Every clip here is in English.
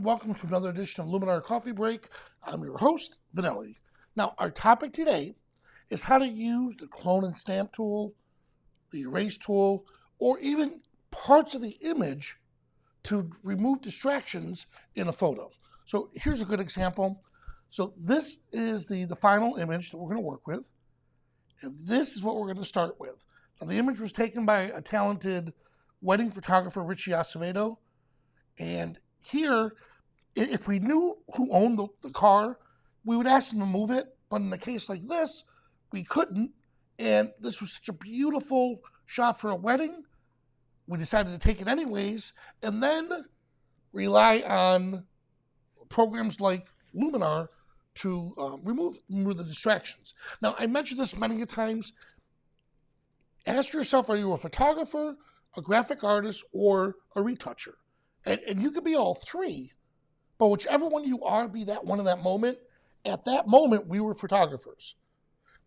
welcome to another edition of Luminar Coffee Break. I'm your host, Vanelli. Now, our topic today is how to use the clone and stamp tool, the erase tool, or even parts of the image to remove distractions in a photo. So here's a good example. So this is the final image that we're going to work with, and this is what we're going to start with. Now, the image was taken by a talented wedding photographer, Richie Acevedo, and here, if we knew who owned the car, we would ask them to move it. But in a case like this, we couldn't. And this was such a beautiful shot for a wedding. We decided to take it anyways, and then rely on programs like Luminar to remove the distractions. Now, I mentioned this many times. Ask yourself, are you a photographer, a graphic artist, or a retoucher? And you could be all three, but whichever one you are, be that one in that moment. At that moment, we were photographers.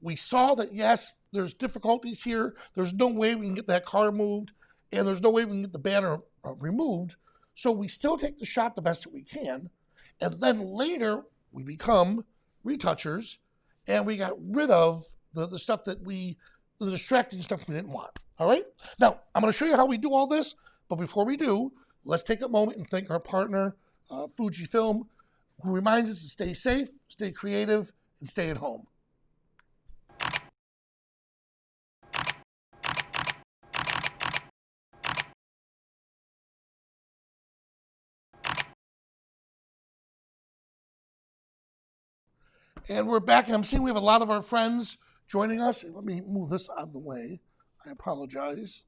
We saw that, yes, there's difficulties here. There's no way we can get that car moved, and there's no way we can get the banner removed. So we still take the shot the best that we can, and then later we become retouchers, and we got rid of the stuff that the distracting stuff we didn't want. All right? Now, I'm going to show you how we do all this, but before we do, let's take a moment and thank our partner, Fujifilm, who reminds us to stay safe, stay creative, and stay at home. And we're back, and I'm seeing we have a lot of our friends joining us. Let me move this out of the way. I apologize.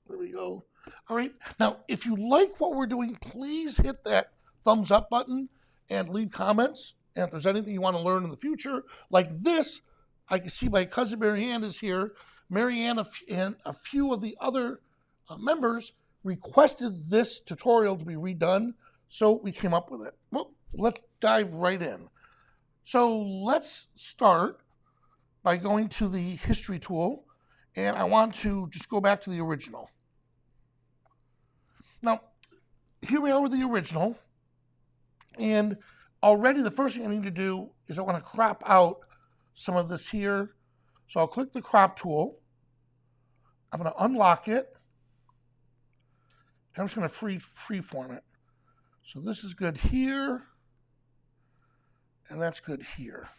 There we go. All right. Now, if you like what we're doing, please hit that thumbs up button and leave comments. And if there's anything you want to learn in the future, like this, I can see my cousin Marianne is here. Marianne and a few of the other members requested this tutorial to be redone, so we came up with it. Well, let's dive right in. So let's start by going to the history tool, and I want to just go back to the original. Now, here we are with the original, and already the first thing I need to do is I want to crop out some of this here. So I'll click the crop tool. I'm going to unlock it. I'm just going to freeform it. So this is good here, and that's good here.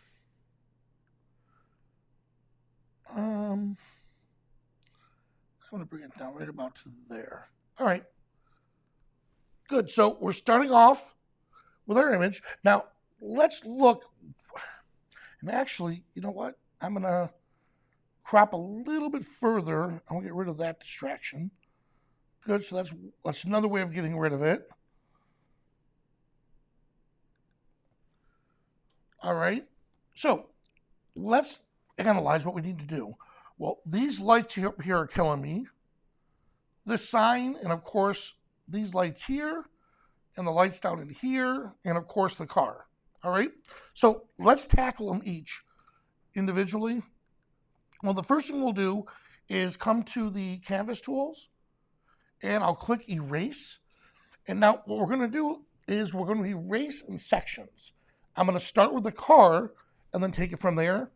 I'm going to bring it down right about to there. All right. Good. So we're starting off with our image. Now, let's look. And actually, you know what? I'm going to crop a little bit further. I'm going to get rid of that distraction. Good. So that's another way of getting rid of it. All right. So let's analyze what we need to do. Well, these lights here are killing me. This sign, and of course, these lights here, and the lights down in here, and of course the car. All right? So let's tackle them each individually. Well, the first thing we'll do is come to the canvas tools, and I'll click erase. And now what we're going to do is we're going to erase in sections. I'm going to start with the car and then take it from there.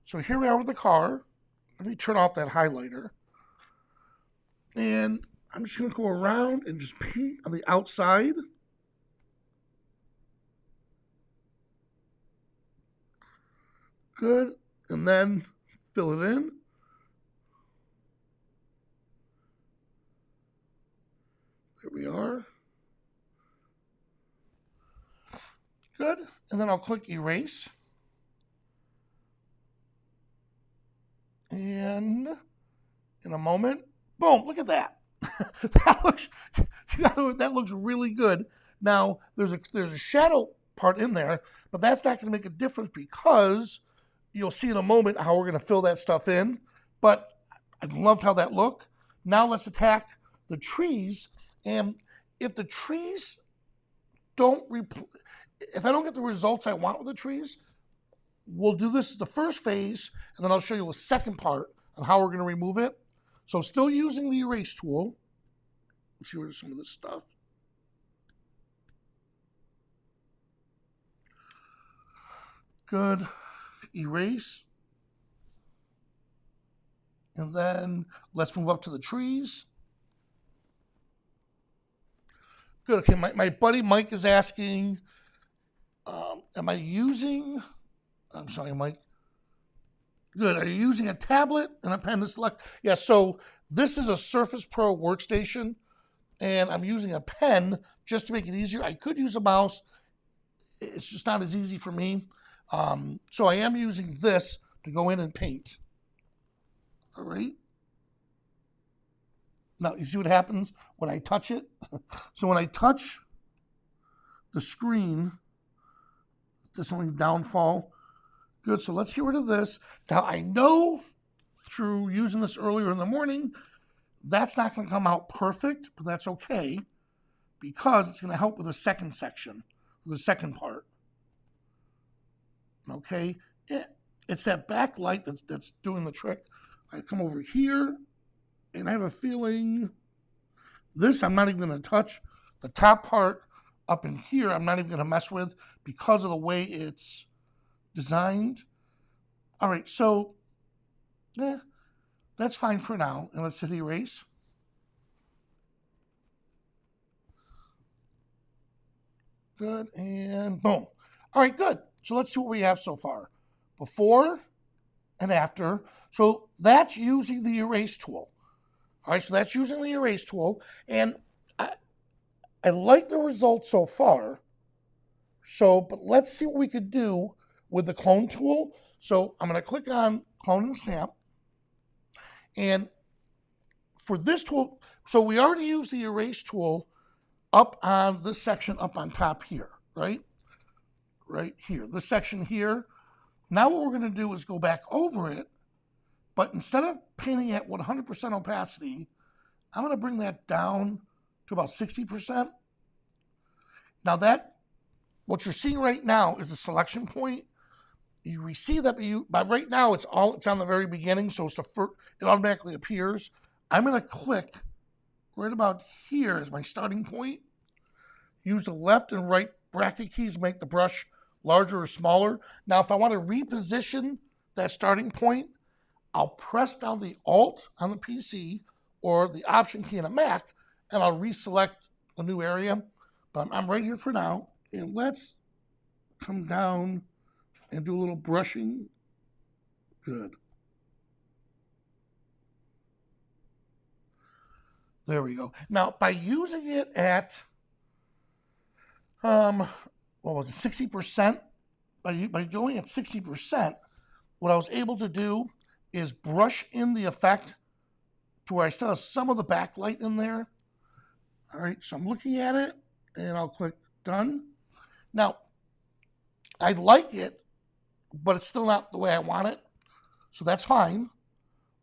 So here we are with the car. Let me turn off that highlighter. And I'm just going to go around and just paint on the outside. Good. And then fill it in. There we are. Good. And then I'll click erase. And in a moment, boom, look at that. That looks really good. Now, there's a shadow part in there, but that's not going to make a difference because you'll see in a moment how we're going to fill that stuff in. But I loved how that looked. Now let's attack the trees. And if the trees if I don't get the results I want with the trees, we'll do this as the first phase, and then I'll show you a second part on how we're going to remove it. So still using the erase tool. Let's see where's some of this stuff. Good. Erase. And then let's move up to the trees. Good. Okay, my buddy Mike is asking, am I using, I'm sorry, Mike. Good. Are you using a tablet and a pen to select? Yeah, so this is a Surface Pro workstation, and I'm using a pen just to make it easier. I could use a mouse. It's just not as easy for me. So I am using this to go in and paint. All right. Now, you see what happens when I touch it? So when I touch the screen, this only downfall. Good, so let's get rid of this. Now, I know through using this earlier in the morning, that's not going to come out perfect, but that's okay because it's going to help with the second section, the second part. Okay, it's that backlight that's doing the trick. I come over here, and I have a feeling this I'm not even going to touch. The top part up in here, I'm not even going to mess with because of the way it's designed. All right, so that's fine for now. And let's hit erase. Good, and boom. All right, good. So let's see what we have so far. Before and after. So that's using the erase tool. All right, so that's using the erase tool. And I like the results so far. So, but let's see what we could do with the clone tool. So I'm going to click on clone and stamp. And for this tool, so we already used the erase tool up on this section up on top here, right? Right here, this section here. Now what we're going to do is go back over it, but instead of painting at 100% opacity, I'm going to bring that down to about 60%. Now what you're seeing right now is the selection point. You receive that, but right now it's on the very beginning, so it automatically appears. I'm going to click right about here as my starting point. Use the left and right bracket keys to make the brush larger or smaller. Now, if I want to reposition that starting point, I'll press down the Alt on the PC or the Option key on a Mac, and I'll reselect a new area. But I'm right here for now, and let's come down and do a little brushing. Good. There we go. Now, by using it at, what was it, 60%? By doing it at 60%, what I was able to do is brush in the effect to where I still have some of the backlight in there. All right, so I'm looking at it, and I'll click Done. Now, I like it, but it's still not the way I want it, so that's fine.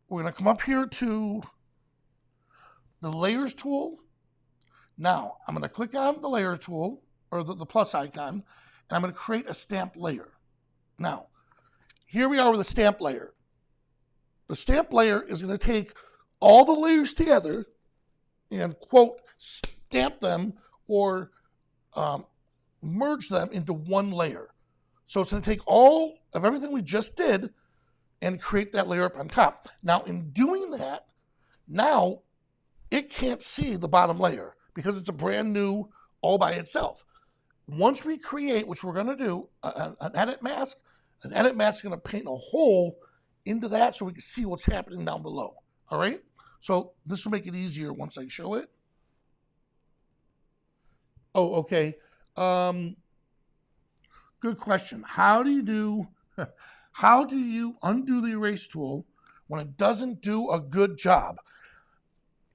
We're going to come up here to the Layers tool. Now, I'm going to click on the Layers tool, or the plus icon, and I'm going to create a stamp layer. Now, here we are with a stamp layer. The stamp layer is going to take all the layers together and, quote, stamp them or merge them into one layer. So it's going to take all of everything we just did and create that layer up on top. Now, in doing that, now it can't see the bottom layer because it's a brand new all by itself. Once we create, which we're going to do, an edit mask is going to paint a hole into that so we can see what's happening down below. All right? So this will make it easier once I show it. Oh, okay. Good question. How do you undo the erase tool when it doesn't do a good job?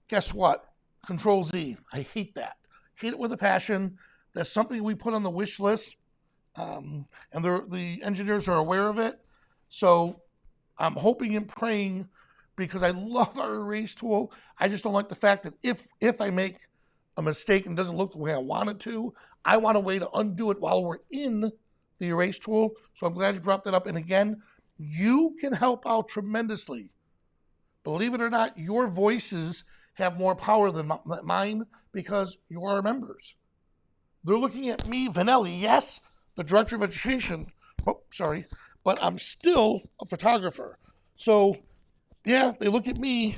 Guess what? Control Z. I hate that. Hate it with a passion. That's something we put on the wish list, and the engineers are aware of it. So I'm hoping and praying, because I love our erase tool. I just don't like the fact that if I make a mistake and it doesn't look the way I want it to, I want a way to undo it while we're in the erase tool. So I'm glad you brought that up. And again, you can help out tremendously. Believe it or not, your voices have more power than mine because you are our members. They're looking at me, Vanelli, yes, the Director of Education, oh, sorry, but I'm still a photographer. So yeah, they look at me.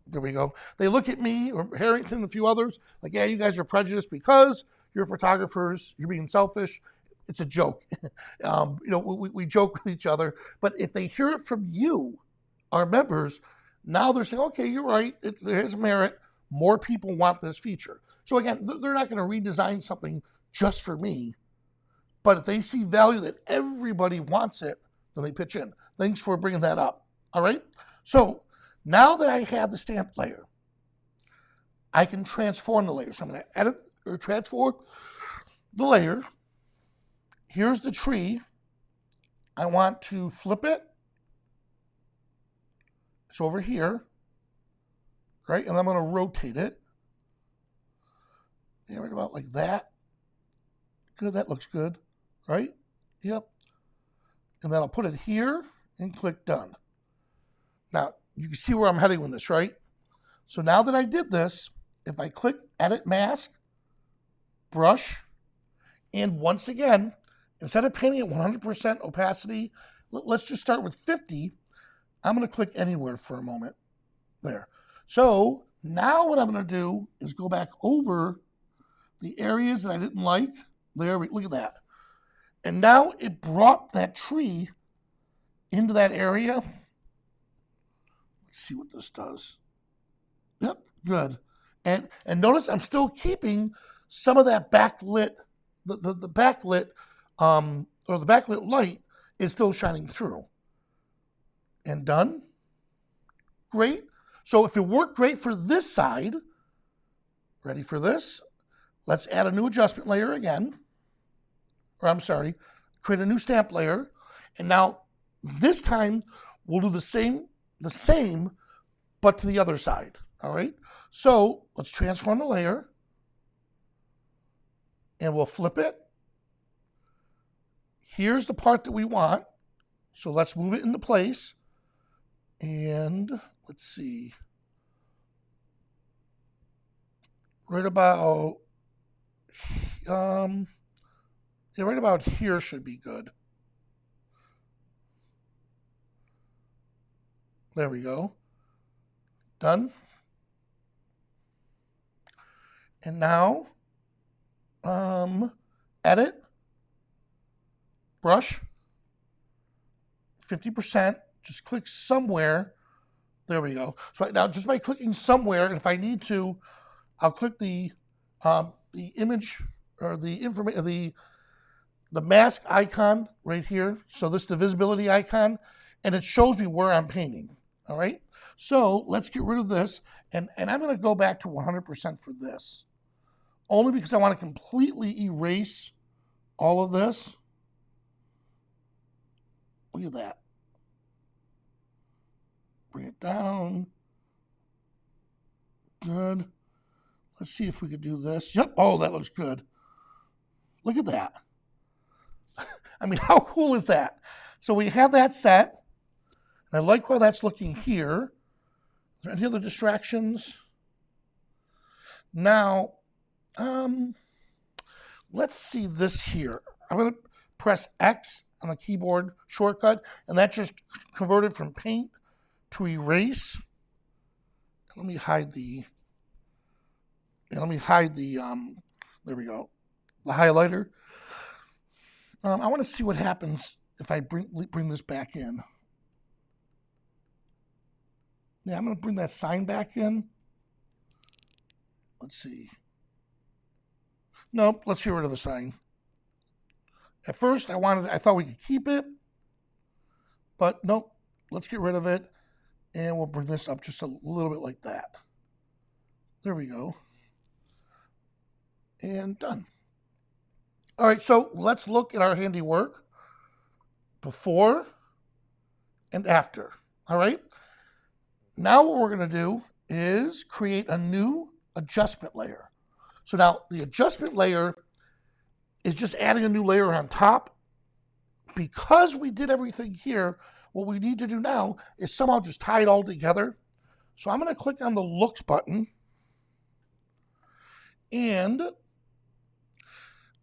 There we go. They look at me or Harrington and a few others like, yeah, you guys are prejudiced because you're photographers. You're being selfish. It's a joke. We joke with each other. But if they hear it from you, our members, now they're saying, okay, you're right. There is merit. More people want this feature. So again, they're not going to redesign something just for me. But if they see value that everybody wants it, then they pitch in. Thanks for bringing that up. All right. So now that I have the stamp layer, I can transform the layer. So I'm going to edit or transform the layer. Here's the tree. I want to flip it. It's over here, right? And I'm going to rotate it. Yeah, right about like that. Good, that looks good, right? Yep. And then I'll put it here and click done. Now, you can see where I'm heading with this, right? So now that I did this, if I click Edit Mask, Brush, and once again, instead of painting at 100% opacity, let's just start with 50. I'm going to click Anywhere for a moment. There. So now what I'm going to do is go back over the areas that I didn't like. There, look at that. And now it brought that tree into that area. Let's see what this does. Yep, good. And notice I'm still keeping some of that backlit, the backlit, or the backlit light is still shining through. And done. Great. So if it worked great for this side, ready for this? Let's add a new adjustment layer again. Or I'm sorry, create a new stamp layer. And now this time we'll do the same, but to the other side. All right. So let's transform the layer. And we'll flip it. Here's the part that we want. So let's move it into place. And let's see. Right about right about here should be good. There we go. Done. And now edit, brush, 50%, just click somewhere. There we go. So now just by clicking somewhere, and if I need to, I'll click the image or the information, the mask icon right here. So this is the visibility icon, and it shows me where I'm painting. All right. So let's get rid of this, and I'm going to go back to 100% for this, only because I want to completely erase all of this. Look at that. Bring it down. Good. Let's see if we could do this. Yep. Oh, that looks good. Look at that. I mean, how cool is that? So we have that set. And I like how that's looking here. Are there any other distractions? Now, let's see this here. I'm going to press X on the keyboard shortcut, and that just converted from paint to erase. Let me hide the, there we go, the highlighter. I want to see what happens if I bring this back in. Yeah, I'm going to bring that sign back in. Let's see. Nope, let's get rid of the sign. At first, I thought we could keep it, but nope, let's get rid of it, and we'll bring this up just a little bit like that. There we go. And done. All right, so let's look at our handiwork before and after. All right. Now what we're going to do is create a new adjustment layer. So now the adjustment layer is just adding a new layer on top. Because we did everything here, what we need to do now is somehow just tie it all together. So I'm going to click on the Looks button. And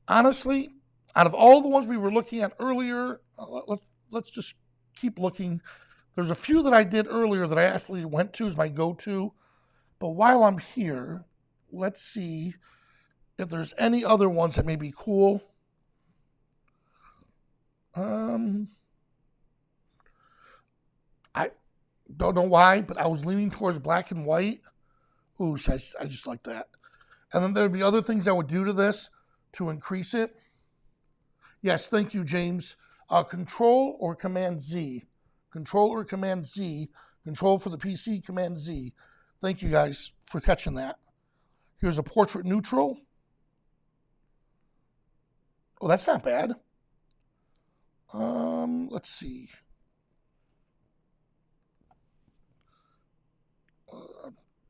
honestly, Out of all the ones we were looking at earlier, let's just keep looking. There's a few that I did earlier that I actually went to as my go-to. But while I'm here, let's see if there's any other ones that may be cool. I don't know why, but I was leaning towards black and white. Ooh, I just like that. And then there'd be other things I would do to this to increase it. Yes, thank you, James. Control or Command Z. Control or Command Z. Control for the PC, Command Z. Thank you guys for catching that. Here's a portrait neutral. Oh, that's not bad. Let's see.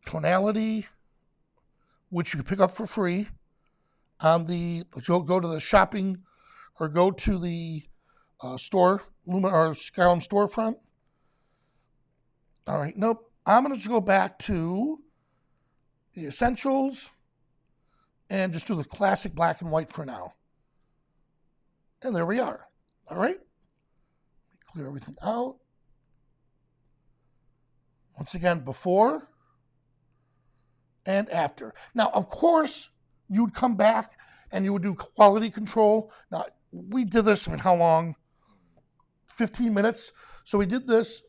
Tonality, which you can pick up for free on the, go to the shopping or go to the store, Luminar Skyrim storefront. All right, nope. I'm going to just go back to the essentials and just do the classic black and white for now. And there we are. All right. Clear everything out. Once again, before and after. Now, of course, you would come back and you would do quality control. Now, we did this, I mean, how long? 15 minutes. So we did this.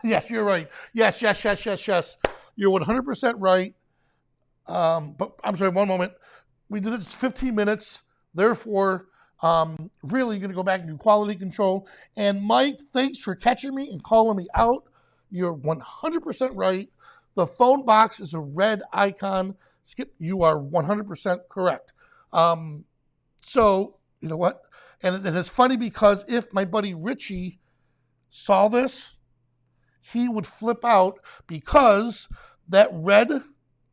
Yes, you're right. Yes. You're 100% right. But I'm sorry, one moment. We did this 15 minutes. Therefore, really going to go back and do quality control. And Mike, thanks for catching me and calling me out. You're 100% right. The phone box is a red icon. Skip, you are 100% correct. So, you know what? And it's funny because if my buddy Richie saw this, he would flip out because that red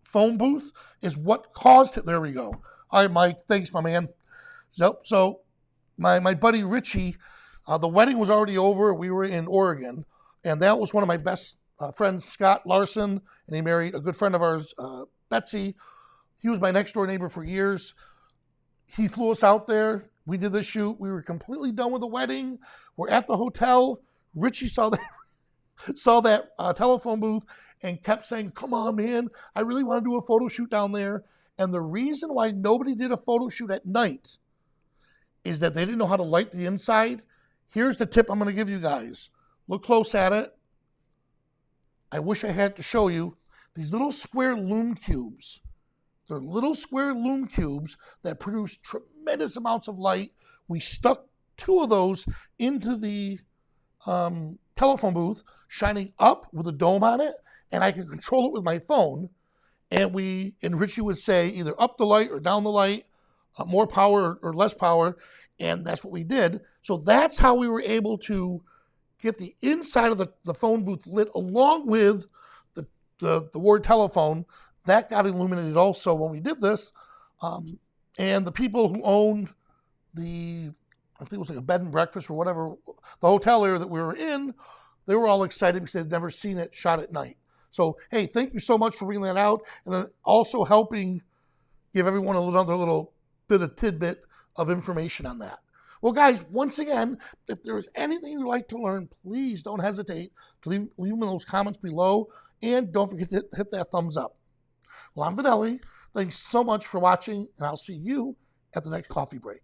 phone booth is what caused it. There we go. All right, Mike. Thanks, my man. So my buddy Richie, the wedding was already over. We were in Oregon, and that was one of my best friends, Scott Larson, and he married a good friend of ours, Betsy. He was my next door neighbor for years. He flew us out there. We did the shoot. We were completely done with the wedding. We're at the hotel. Richie saw that telephone booth and kept saying, come on, man, I really want to do a photo shoot down there. And the reason why nobody did a photo shoot at night is that they didn't know how to light the inside. Here's the tip I'm going to give you guys. Look close at it. I wish I had to show you these little square lume cubes. They're little square lume cubes that produce tremendous amounts of light. We stuck 2 of those into the telephone booth, shining up with a dome on it, and I can control it with my phone. And Richie would say either up the light or down the light, more power or less power, and that's what we did. So that's how we were able to get the inside of the phone booth lit along with the word telephone. That got illuminated also when we did this. And the people who owned I think it was like a bed and breakfast or whatever, the hotel area that we were in, they were all excited because they'd never seen it shot at night. So, hey, thank you so much for bringing that out, and then also helping give everyone another little bit of tidbit of information on that. Well, guys, once again, if there's anything you'd like to learn, please don't hesitate to leave them in those comments below, and don't forget to hit that thumbs up. Well, I'm Vinelli. Thanks so much for watching, and I'll see you at the next coffee break.